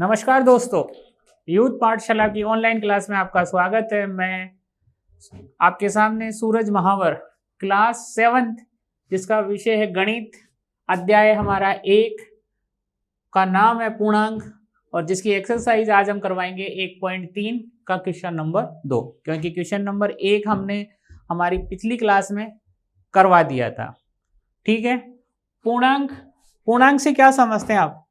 नमस्कार दोस्तों, यूथ पाठशाला की ऑनलाइन क्लास में आपका स्वागत है। मैं आपके सामने सूरज महावर क्लास 7 जिसका विषय है गणित, अध्याय हमारा 1 का नाम है पूर्णांक और जिसकी एक्सरसाइज आज हम करवाएंगे 1.3 का क्वेश्चन नंबर 2, क्योंकि क्वेश्चन नंबर 1 हमने हमारी पिछली क्लास में करवा दिया था। ठीक है, पूर्णांक से क्या समझते हैं आप?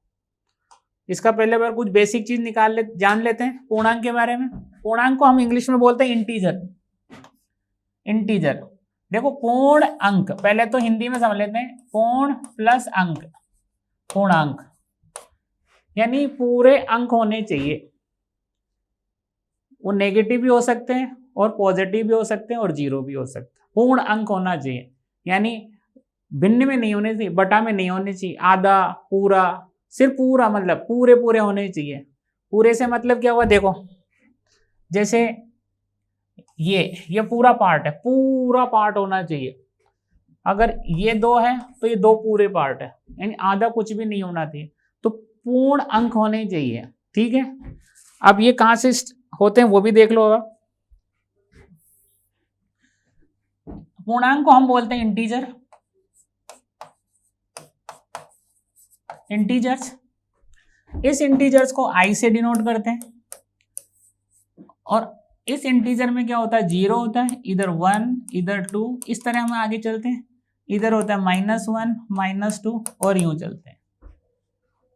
इसका पहले बार कुछ बेसिक चीज जान लेते हैं पूर्णांक के बारे में। पूर्णांक को हम इंग्लिश में बोलते हैं इंटीजर। देखो, पूर्ण अंक पहले तो हिंदी में समझ लेते हैं। पूर्ण प्लस अंक, पूर्णांक यानी पूरे अंक होने चाहिए। वो नेगेटिव भी हो सकते हैं और पॉजिटिव भी हो सकते हैं और जीरो भी हो सकते हैं। पूर्ण अंक होना चाहिए, यानी भिन्न में नहीं होने चाहिए, बटा में नहीं होने चाहिए, आधा, पूरा, सिर्फ पूरा, मतलब पूरे होने चाहिए। पूरे से मतलब क्या हुआ? देखो, जैसे ये पूरा पार्ट है, पूरा पार्ट होना चाहिए। अगर ये 2 है तो ये 2 पूरे पार्ट है, यानी आधा कुछ भी नहीं होना चाहिए। तो पूर्ण अंक होने चाहिए। ठीक है, अब ये कहां से होते हैं वो भी देख लो। पूर्णांक को हम बोलते हैं इंटीजर्स। इस इंटीजर्स को आई से डिनोट करते हैं और इस इंटीजर में क्या होता है? 0 होता है, इधर 1, इधर 2, इस तरह हम आगे चलते हैं। इधर होता है -1, -2 और यूं चलते हैं।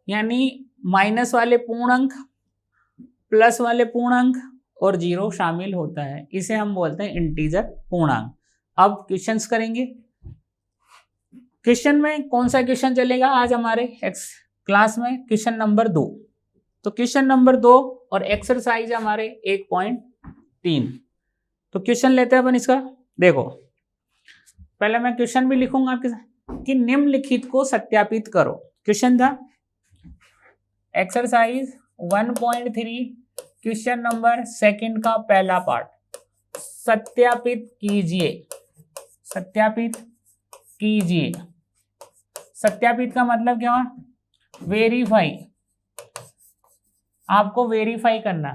यानी माइनस वाले पूर्णांक, प्लस वाले पूर्णांक और 0 शामिल होता है। इसे हम बोलते हैं इंटीजर पूर्णांक। अब क्वेश्चंस करेंगे। क्वेश्चन में कौन सा क्वेश्चन चलेगा आज हमारे क्लास में? Question number 2। तो क्वेश्चन नंबर 2 और एक्सरसाइज हमारे 1.3। तो क्वेश्चन लेते हैं अपन इसका। देखो, पहले मैं क्वेश्चन भी लिखूंगा आपके साथ कि निम्नलिखित को सत्यापित करो। क्वेश्चन था एक्सरसाइज 1.3 क्वेश्चन नंबर 2 का पहला पार्ट। सत्यापित कीजिए। सत्यापित का मतलब क्या हुआ? वेरीफाई। आपको वेरीफाई करना।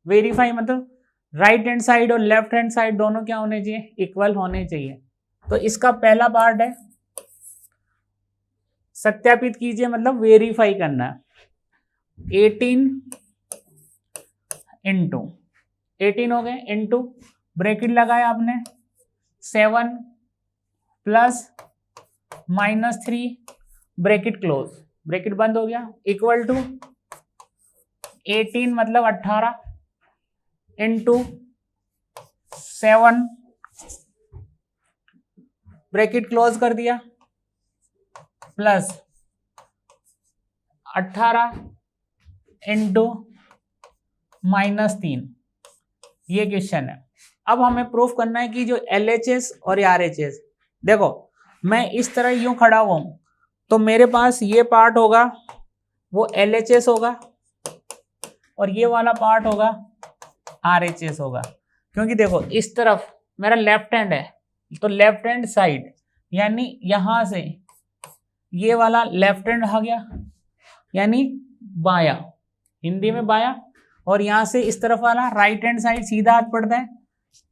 वेरीफाई मतलब राइट हैंड साइड और लेफ्ट हैंड साइड दोनों क्या होने चाहिए? इक्वल होने चाहिए। तो इसका पहला पार्ट है सत्यापित कीजिए, मतलब वेरीफाई करना। 18 हो गए इंटू ब्रैकेट लगाया आपने 7 प्लस -3 ब्रैकेट क्लोज, ब्रैकेट बंद हो गया, इक्वल टू 18 मतलब 18 इंटू 7 ब्रैकेट क्लोज कर दिया प्लस 18 इंटू -3। ये क्वेश्चन है। अब हमें प्रूफ करना है कि जो LHS और RHS, देखो मैं इस तरह यूं खड़ा हुआ हूं तो मेरे पास ये पार्ट होगा वो LHS होगा और ये वाला पार्ट होगा RHS होगा। क्योंकि देखो इस तरफ मेरा लेफ्ट हैंड है तो लेफ्ट हैंड साइड, यानी यहां से ये वाला लेफ्ट हैंड आ गया, यानी बाया, हिंदी में बाया, और यहां से इस तरफ वाला राइट हैंड साइड सीधा हाथ पड़ता है,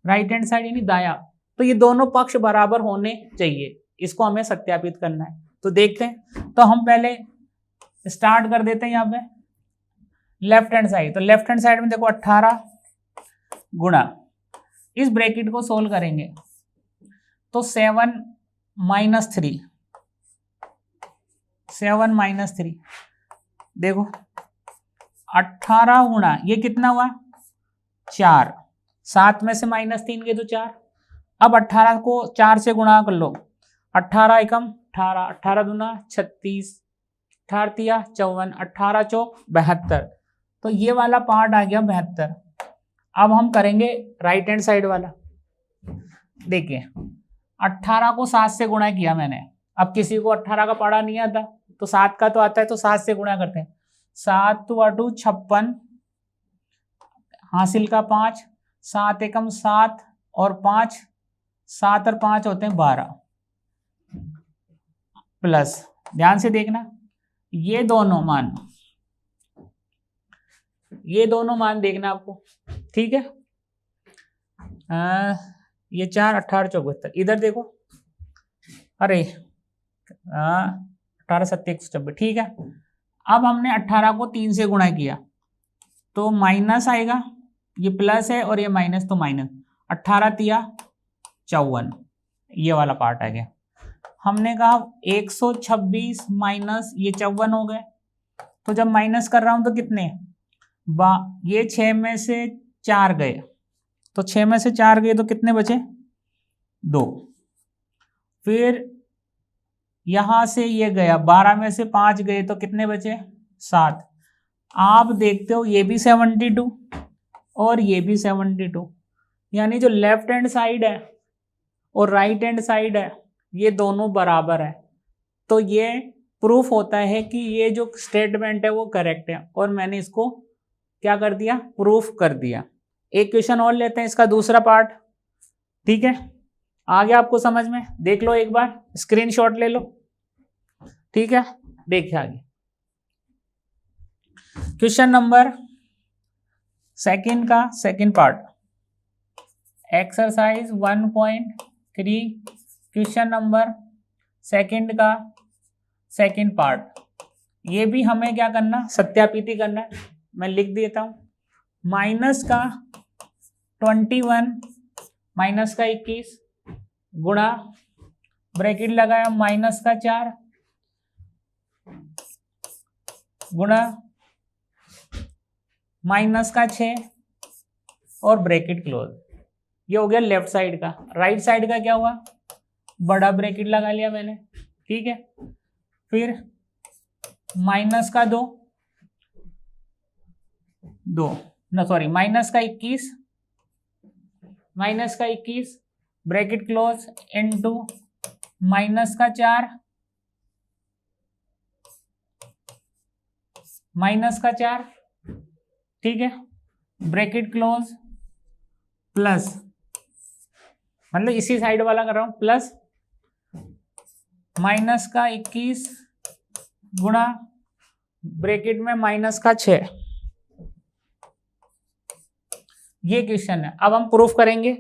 राइट हैंड साइड यानी दाया। तो ये दोनों पक्ष बराबर होने चाहिए। इसको हमें सत्यापित करना है। तो देखते हैं। तो हम पहले स्टार्ट कर देते हैं यहाँ पे लेफ्ट हैंड साइड। तो लेफ्ट हैंड साइड में देखो 18 गुणा, इस ब्रैकेट को सोल्व करेंगे तो 7 -3 देखो 18 गुणा ये कितना हुआ? 4। 7 में से -3 के तो 4। अब 18 को 4 से गुणा कर लो। 18 एकम 18, 18 दूना 36, 18 तिया 54, 18 चौक 72। तो ये वाला पार्ट आ गया 72। अब हम करेंगे राइट हैंड साइड वाला। देखिए 18 को 7 से गुणा किया मैंने। अब किसी को 18 का पढ़ा नहीं आता तो 7 का तो आता है, तो 7 से गुणा करते हैं। 7 × 2 56, हासिल का 5, 7 एकम 7 और 5, 7 और 5 होते हैं 12 प्लस, ध्यान से देखना ये दोनों मान ये दोनों मान देखना आपको, ठीक है। ये 4 18 74, इधर देखो, अरे 18 7 190, ठीक है। अब हमने 18 को 3 से गुणा किया तो माइनस आएगा, ये प्लस है और ये माइनस तो माइनस, 18 तिया 54, ये वाला पार्ट आ गया। हमने कहा 126 माइनस ये 54 हो गए, तो जब माइनस कर रहा हूं तो कितने, ये 6 में से 4 गए, तो 6 में से 4 गए तो कितने बचे, 2। फिर यहां से ये गया, 12 में से 5 गए तो कितने बचे, 7। आप देखते हो ये भी 72 और ये भी 72, यानी जो लेफ्ट हैंड साइड है और राइट हैंड साइड है ये दोनों बराबर है। तो ये प्रूफ होता है कि ये जो स्टेटमेंट है वो करेक्ट है, और मैंने इसको क्या कर दिया, प्रूफ कर दिया। एक क्वेश्चन और लेते हैं, इसका दूसरा पार्ट, ठीक है। आ गया आपको समझ में, देख लो एक बार, स्क्रीनशॉट ले लो, ठीक है। देखिए आगे क्वेश्चन नंबर सेकंड का second part, exercise 1.3 question number second का सेकंड पार्ट। ये भी हमें क्या करना, सत्यापित करना है। मैं लिख देता हूं, माइनस का 21 माइनस का 21 गुणा, ब्रैकेट लगाया, माइनस का 4 गुणा माइनस का 6 और ब्रैकेट क्लोज। ये हो गया लेफ्ट साइड का। राइट साइड का क्या हुआ, बड़ा ब्रैकेट लगा लिया मैंने, ठीक है। फिर माइनस का 2 माइनस का 21 ब्रैकेट क्लोज इनटू माइनस का 4 ठीक है, ब्रैकेट क्लोज प्लस, मतलब इसी साइड वाला कर रहा हूं, प्लस माइनस का 21 गुणा ब्रैकेट में माइनस का 6। ये क्वेश्चन है, अब हम प्रूफ करेंगे,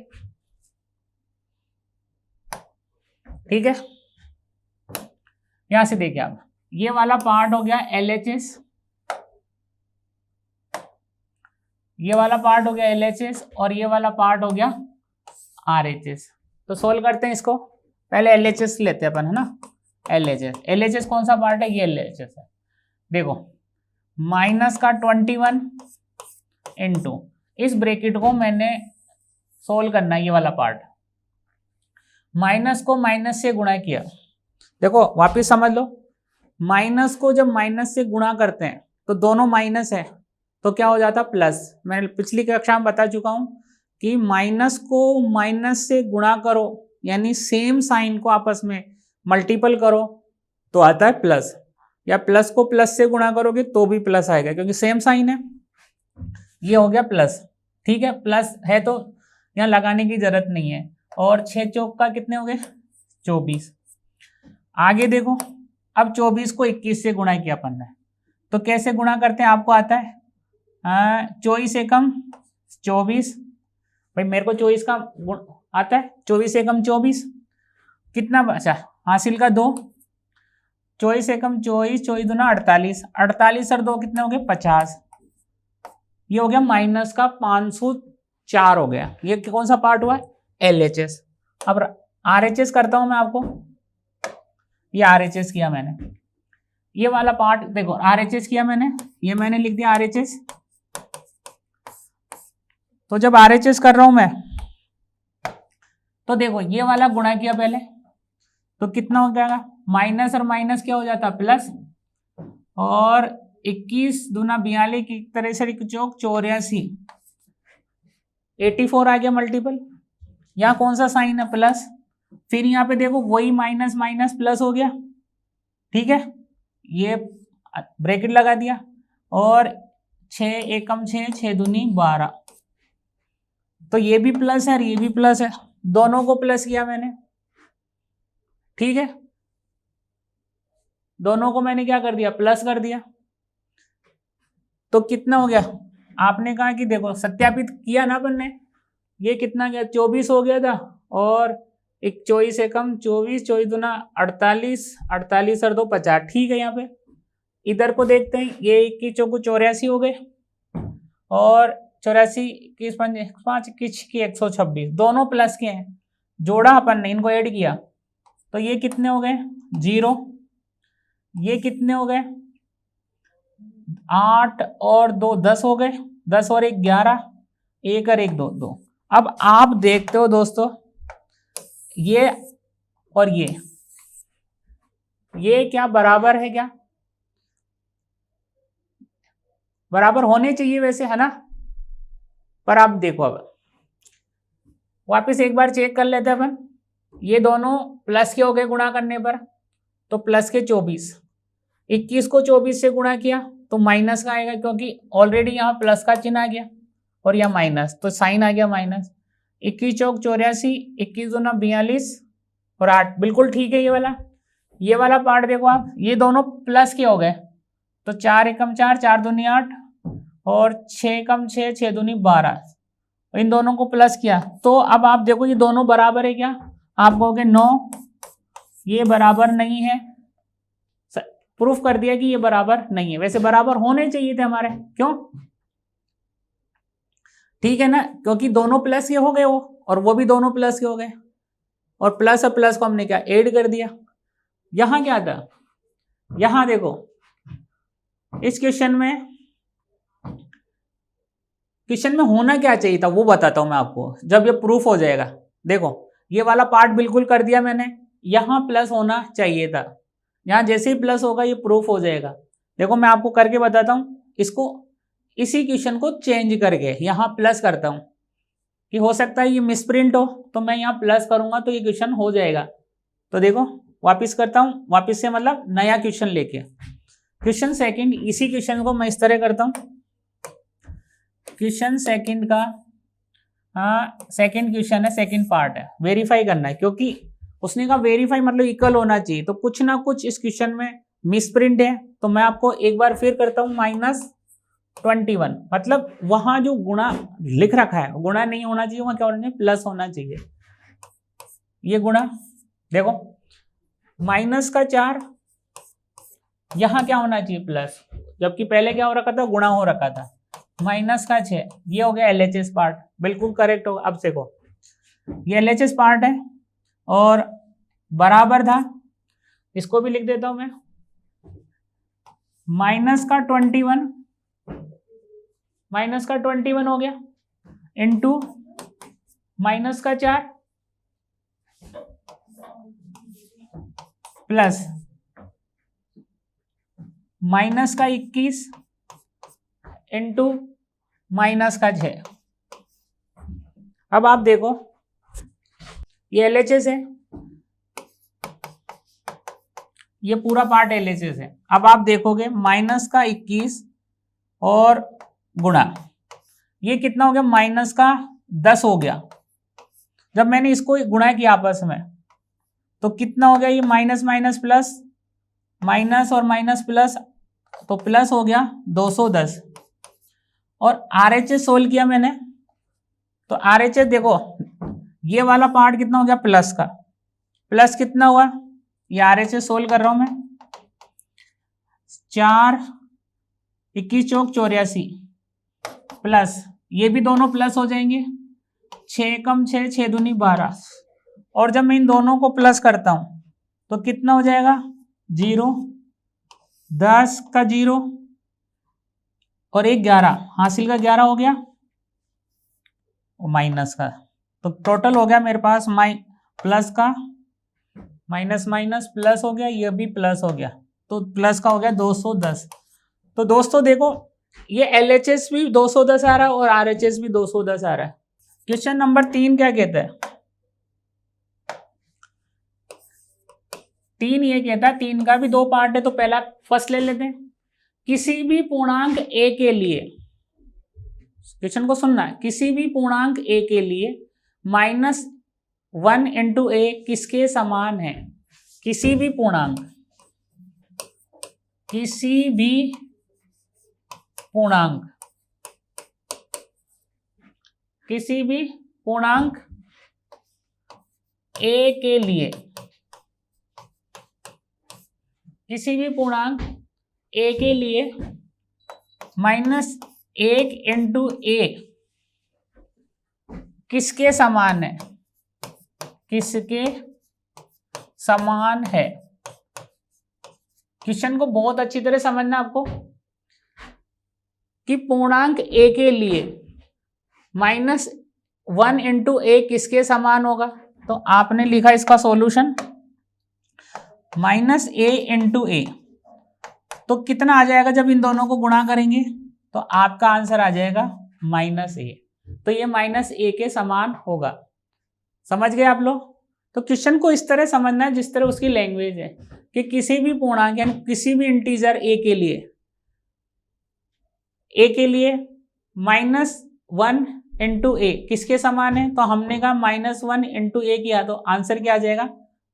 ठीक है। यहां से देखिए आप, ये वाला पार्ट हो गया LHS, ये वाला पार्ट हो गया LHS और ये वाला पार्ट हो गया RHS। तो सोल्व करते हैं इसको, पहले LHS लेते हैं अपन, है ना। LHS कौन सा पार्ट है, ये LHS है। देखो माइनस का 21 इनटू, इस ब्रैकेट को मैंने सोल्व करना है, ये वाला पार्ट, माइनस को माइनस से गुणा किया। देखो वापिस समझ लो, माइनस को जब माइनस से गुणा करते हैं तो दोनों माइनस है, तो क्या हो जाता प्लस। मैं पिछली कक्षा में बता चुका हूं कि माइनस को माइनस से गुणा करो, यानी सेम साइन को आपस में मल्टीपल करो तो आता है प्लस, या प्लस को प्लस से गुणा करोगे तो भी प्लस आएगा, क्योंकि सेम साइन है। ये हो गया प्लस, ठीक है। प्लस है तो यहाँ लगाने की जरूरत नहीं है। और 6 चौक का कितने हो गए, 24। आगे देखो, अब 24 को 21 से गुणा किया अपन ने, तो कैसे गुणा करते हैं आपको आता है, 24 एकम 24, भाई मेरे को 24 का गुण आता है, 24 एकम 24 कितना बचा, हासिल का 2, 24 एकम 24, 24 दूना 48, 48 और 2 कितने हो गए 50। ये हो गया माइनस का 504 हो गया। ये कौन सा पार्ट हुआ, LHS। अब RHS करता हूं मैं आपको, ये RHS किया मैंने, ये वाला पार्ट देखो RHS किया मैंने, ये मैंने लिख दिया RHS। तो जब RHS कर रहा हूं मैं, तो देखो ये वाला गुणा किया पहले, तो कितना हो जाएगा, माइनस और माइनस क्या हो जाता प्लस, और 21 दूना 42 की तरह से चौक 84, 84 आ गया मल्टीपल। यहाँ कौन सा साइन है, प्लस। फिर यहाँ पे देखो वही माइनस माइनस प्लस हो गया, ठीक है। ये ब्रैकेट लगा दिया, और 6 एकम 6, 6 दूनी 12, तो ये भी प्लस है और ये भी प्लस है, दोनों को प्लस किया मैंने, ठीक है। दोनों को मैंने क्या कर दिया, प्लस कर दिया। तो कितना हो गया, आपने कहा कि देखो सत्यापित किया ना अपन ने, ये कितना गया 24 हो गया था, और 24 से कम 24, 24 दूना 48, 48 और 2 50, ठीक है। यहाँ पे इधर को देखते हैं, ये 21 चौको 84 हो गए, और 84 21 5 21 की 126, दोनों प्लस के हैं, जोड़ा अपन ने, इनको ऐड किया तो ये कितने हो गए 0, ये कितने हो गए 8 और 2 10 हो गए, 10 और 1 11, 1 और 1 2 2। अब आप देखते हो दोस्तों, ये और ये क्या बराबर है क्या? बराबर होने चाहिए वैसे, है ना। पर आप देखो, अब वापस एक बार चेक कर लेते हैं अपन, ये दोनों प्लस के हो गए गुणा करने पर, तो प्लस के 24, 21 को 24 से गुणा किया तो माइनस का आएगा, क्योंकि ऑलरेडी यहाँ प्लस का चिन्ह आ गया और यहाँ माइनस, तो साइन आ गया माइनस। 21 चौक 84, 21 दूना 42 और 8, बिल्कुल ठीक है। ये वाला पार्ट देखो आप, ये दोनों प्लस के हो गए, तो 4 एकम 4, 4 दूनी 8 और 6 एकम 6, 6 दूनी 12, इन दोनों को प्लस किया तो अब आप देखो ये दोनों बराबर है क्या? आप कहोगे नो, ये बराबर नहीं है। प्रूफ कर दिया कि ये बराबर नहीं है। वैसे बराबर होने चाहिए थे हमारे, क्यों? ठीक है ना, क्योंकि दोनों प्लस के हो गए वो, और वो भी दोनों प्लस के हो गए, और प्लस और प्लस को हमने क्या ऐड कर दिया। यहां क्या था, यहां देखो इस क्वेश्चन में होना क्या चाहिए था वो बताता हूं मैं आपको, जब ये प्रूफ हो जाएगा। देखो ये वाला पार्ट बिल्कुल कर दिया मैंने, यहां प्लस होना चाहिए था, यहां जैसे ही प्लस होगा ये प्रूफ हो जाएगा। देखो मैं आपको करके बताता हूं, इसको इसी क्वेश्चन को चेंज करके यहां प्लस करता हूं, कि हो सकता है ये मिसप्रिंट हो, तो मैं यहाँ प्लस करूंगा तो ये क्वेश्चन हो जाएगा। तो देखो वापिस करता हूं, वापिस से मतलब नया क्वेश्चन लेके, क्वेश्चन सेकंड, इसी क्वेश्चन को मैं इस तरह करता हूं, क्वेश्चन सेकंड का, हाँ सेकंड क्वेश्चन है, सेकंड पार्ट है, वेरीफाई करना है, क्योंकि उसने कहा वेरीफाई मतलब इक्वल होना चाहिए, तो कुछ ना कुछ इस क्वेश्चन में मिसप्रिंट है। तो मैं आपको एक बार फिर करता हूं, -21, मतलब वहां जो गुणा लिख रखा है गुणा नहीं होना चाहिए, वहां क्या होना चाहिए प्लस होना चाहिए। ये गुणा देखो -4, यहां क्या होना चाहिए प्लस, जबकि पहले क्या हो रखा था गुणा हो रखा था। -6, ये हो गया LHS पार्ट, बिल्कुल करेक्ट होगा। अब देखो ये LHS पार्ट है और बराबर था, इसको भी लिख देता हूं मैं, -21 हो गया इंटू -4 प्लस -21 इंटू -6। अब आप देखो ये LHS है, ये पूरा पार्ट LHS है। अब आप देखोगे -21 और गुणा, ये कितना हो गया -10 हो गया। जब मैंने इसको गुणा किया आपस में तो कितना हो गया, ये माइनस माइनस प्लस, माइनस और माइनस प्लस, तो प्लस हो गया 210। और RHS सोल्व किया मैंने, तो RHS देखो ये वाला पार्ट कितना हो गया प्लस का, प्लस कितना हुआ, ये RHS सोल्व कर रहा हूं मैं, 4 21 चौक 84 प्लस, ये भी दोनों प्लस हो जाएंगे, 6 कम 6, 6 दूनी 12, और जब मैं इन दोनों को प्लस करता हूं तो कितना हो जाएगा 0, 10 का 0 और 1 11, हासिल का 11 हो गया और माइनस का, तो टोटल हो गया मेरे पास प्लस का माइनस माइनस प्लस हो गया, ये भी प्लस हो गया, तो प्लस का हो गया 210। तो दोस्तों देखो ये LHS भी 210 आ रहा है और RHS भी 210 आ रहा है। क्वेश्चन नंबर 3 क्या कहता है, 3 ये कहता है, 3 का भी 2 पार्ट है, तो पहला फर्स्ट ले लेते हैं। किसी भी पूर्णांक A के लिए, क्वेश्चन को सुनना है, किसी भी पूर्णांक A के लिए -1 इंटू A किसके समान है? किसी भी पूर्णांक, किसी भी पूर्णांक किसी भी पूर्णांक ए के लिए, किसी भी पूर्णांक ए के लिए -1 इंटू ए किसके समान है, किसके समान है। क्वेश्चन को बहुत अच्छी तरह समझना आपको कि पूर्णांक ए के लिए -1 इंटू ए किसके समान होगा। तो आपने लिखा इसका सॉल्यूशन -a इंटू ए, तो कितना आ जाएगा जब इन दोनों को गुणा करेंगे, तो आपका आंसर आ जाएगा -a। तो ये -a के समान होगा। समझ गए आप लोग। तो क्वेश्चन को इस तरह समझना है जिस तरह उसकी लैंग्वेज है कि किसी भी पूर्णांक यानी किसी भी इंटीजर a के लिए -1 इंटू ए किसके समान है। तो हमने कहा -1 इंटू ए किया तो आंसर क्या आ जाएगा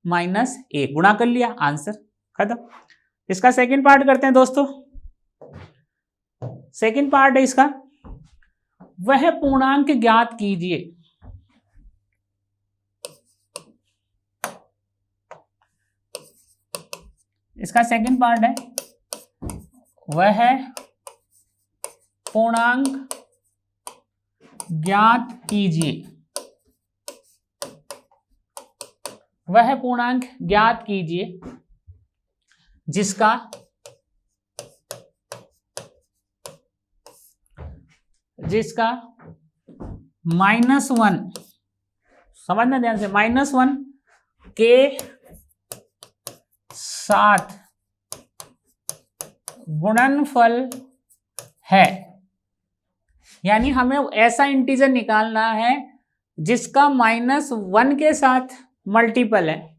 -a, गुणा कर लिया, आंसर खत्म। इसका सेकंड पार्ट करते हैं दोस्तों। सेकंड पार्ट है इसका, वह पूर्णांक ज्ञात कीजिए इसका सेकंड पार्ट है, वह पूर्णांक ज्ञात कीजिए, वह पूर्णांक ज्ञात कीजिए जिसका -1, समझना ध्यान से, -1 के साथ गुणनफल है। यानी हमें ऐसा इंटीजर निकालना है जिसका -1 के साथ मल्टीपल है।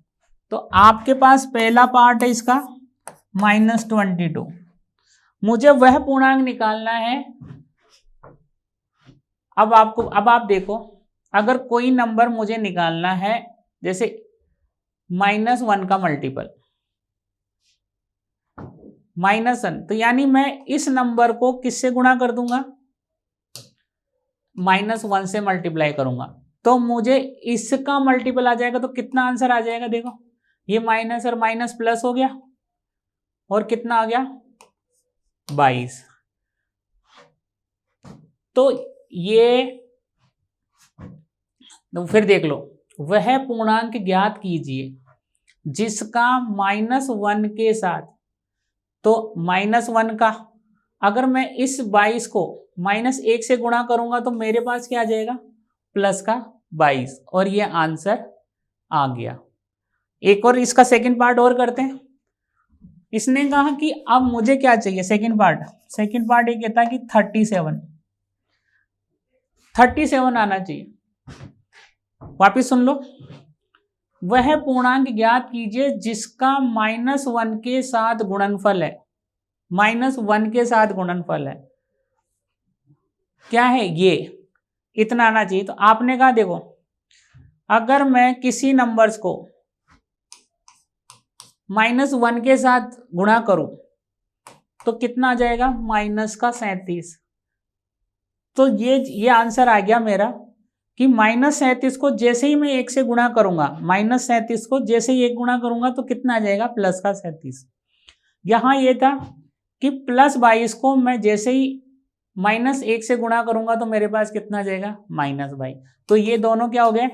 तो आपके पास पहला पार्ट है इसका -22, मुझे वह पूर्णांक निकालना है। अब आप देखो, अगर कोई नंबर मुझे निकालना है जैसे -1 का मल्टीपल -1, तो यानी मैं इस नंबर को किससे गुणा कर दूंगा, -1 से मल्टीप्लाई करूंगा, तो मुझे इसका मल्टीपल आ जाएगा। तो कितना आंसर आ जाएगा, देखो ये माइनस और माइनस प्लस हो गया और कितना आ गया 22। तो ये तो फिर देख लो, वह पूर्णांक ज्ञात कीजिए जिसका -1 के साथ, तो -1 का अगर मैं इस 22 को -1 से गुणा करूंगा तो मेरे पास क्या आ जाएगा प्लस का 22, और ये आंसर आ गया। एक और इसका सेकंड पार्ट और करते हैं। इसने कहा कि अब मुझे क्या चाहिए, सेकंड पार्ट ये कहता है कि 37 आना चाहिए। वापिस सुन लो, वह पूर्णांक ज्ञात कीजिए जिसका -1 के साथ गुणनफल है, -1 के साथ गुणनफल है, क्या है ये, इतना आना चाहिए। तो आपने कहा देखो, अगर मैं किसी नंबर्स को -1 के साथ गुणा करूं तो कितना आ जाएगा -37। तो ये आंसर आ गया मेरा कि -37 को जैसे ही मैं 1 से गुणा करूंगा, -37 को जैसे ही 1 गुणा करूंगा तो कितना आ जाएगा +37। यहां ये था कि +22 को मैं जैसे ही -1 से गुणा करूंगा तो मेरे पास कितना आ जाएगा -22। तो ये दोनों क्या हो गए,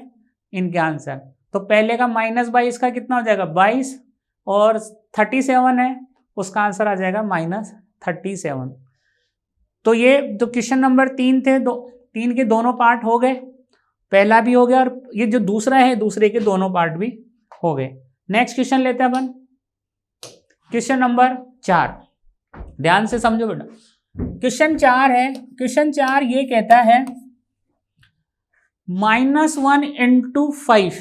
इनके आंसर। तो पहले का -22 का कितना हो जाएगा 22, और 37 है उसका आंसर आ जाएगा -37। तो ये जो क्वेश्चन नंबर 3 थे, 3 के दोनों पार्ट हो गए, पहला भी हो गया और ये जो दूसरा है दूसरे के दोनों पार्ट भी हो गए। नेक्स्ट क्वेश्चन लेते हैं अपन, क्वेश्चन नंबर 4, ध्यान से समझो बेटा। क्वेश्चन 4 है, क्वेश्चन 4 ये कहता है -1 इंटू 5,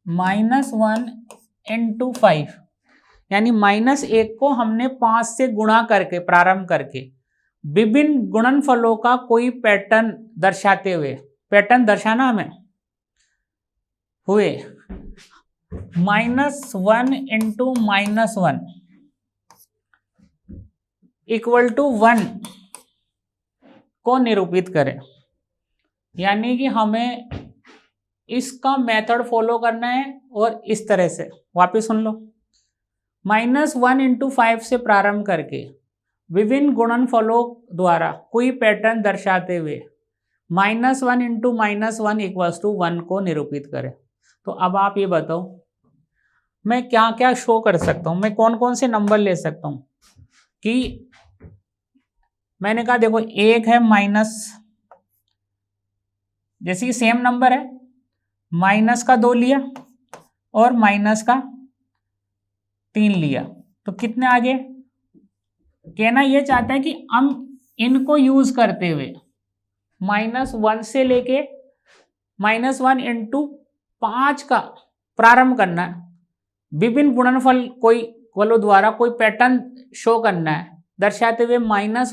-1 इंटू 5 यानी -1 को हमने 5 से गुणा करके प्रारंभ करके विभिन्न गुणनफलों का कोई पैटर्न दर्शाते हुए, पैटर्न दर्शाना हमें हुए -1 इंटू -1 इक्वल टू 1 को निरूपित करें। यानी कि हमें इसका मेथड फॉलो करना है और इस तरह से वापस सुन लो। -1 × 5 से प्रारंभ करके विभिन्न गुणनफलों द्वारा कोई पैटर्न दर्शाते हुए -1 × -1 = 1 को निरूपित करें। तो अब आप ये बताओ मैं क्या क्या शो कर सकता हूं, मैं कौन कौन से नंबर ले सकता हूं कि मैंने कहा देखो एक है माइनस, जैसे कि सेम नंबर है, माइनस का 2 लिया और माइनस का 3 लिया, तो कितने आ गए? कहना ये चाहता है कि हम इनको यूज करते हुए -1 से लेके -1 × 5 का प्रारंभ करना है, विभिन्न गुणनफल कोई फलों द्वारा कोई पैटर्न शो करना है दर्शाते हुए -1 ×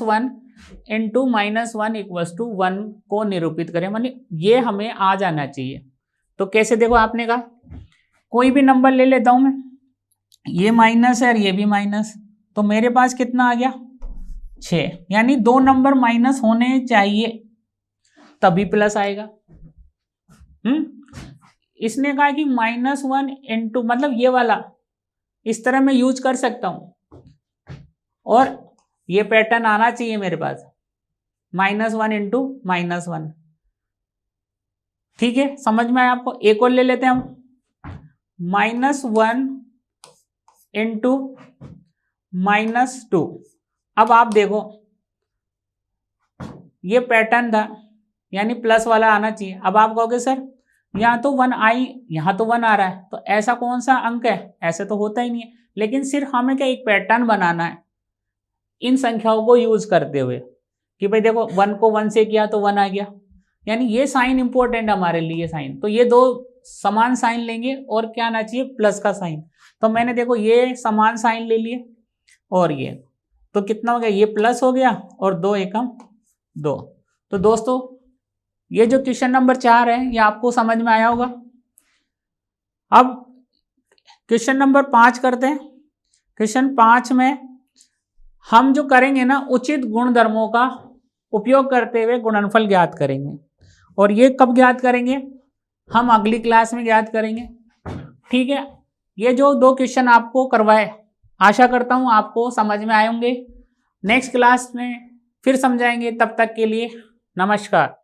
-1 = 1 को निरूपित करें, माने ये हमें आ जाना चाहिए। तो कैसे? देखो आपने कहा कोई भी नंबर ले लेता हूं मैं, ये माइनस है और ये भी माइनस, तो मेरे पास कितना आ गया? 6, यानी 2 नंबर माइनस होने चाहिए तभी प्लस आएगा। इसने कहा कि -1 × मतलब ये वाला इस तरह मैं यूज कर सकता हूं और ये पैटर्न आना चाहिए मेरे पास -1 × -1। ठीक है, समझ में आया आपको? एक और ले लेते हैं हम, -1 × -2। अब आप देखो ये पैटर्न था, यानी प्लस वाला आना चाहिए। अब आप कहोगे सर यहाँ तो 1 आई, यहाँ तो 1 आ रहा है, तो ऐसा कौन सा अंक है? ऐसे तो होता ही नहीं है। लेकिन सिर्फ हमें क्या एक पैटर्न बनाना है इन संख्याओं को यूज करते हुए कि भाई देखो 1 को 1 से किया तो 1 आ गया, यानी ये साइन इंपॉर्टेंट हमारे लिए साइन। तो ये दो समान साइन लेंगे और क्या आना चाहिए? प्लस का साइन। तो मैंने देखो ये समान साइन ले लिए और ये, तो कितना हो गया? ये प्लस हो गया और 2 एकम 2। तो दोस्तों ये जो क्वेश्चन नंबर 4 है ये आपको समझ में आया होगा। अब क्वेश्चन नंबर 5 करते हैं। क्वेश्चन 5 में हम जो करेंगे ना, उचित गुणधर्मों का उपयोग करते हुए गुणनफल ज्ञात करेंगे, और ये कब ज्ञात करेंगे? हम अगली क्लास में ज्ञात करेंगे। ठीक है, ये जो 2 क्वेश्चन आपको करवाए आशा करता हूं आपको समझ में आए होंगे। नेक्स्ट क्लास में फिर समझाएंगे, तब तक के लिए नमस्कार।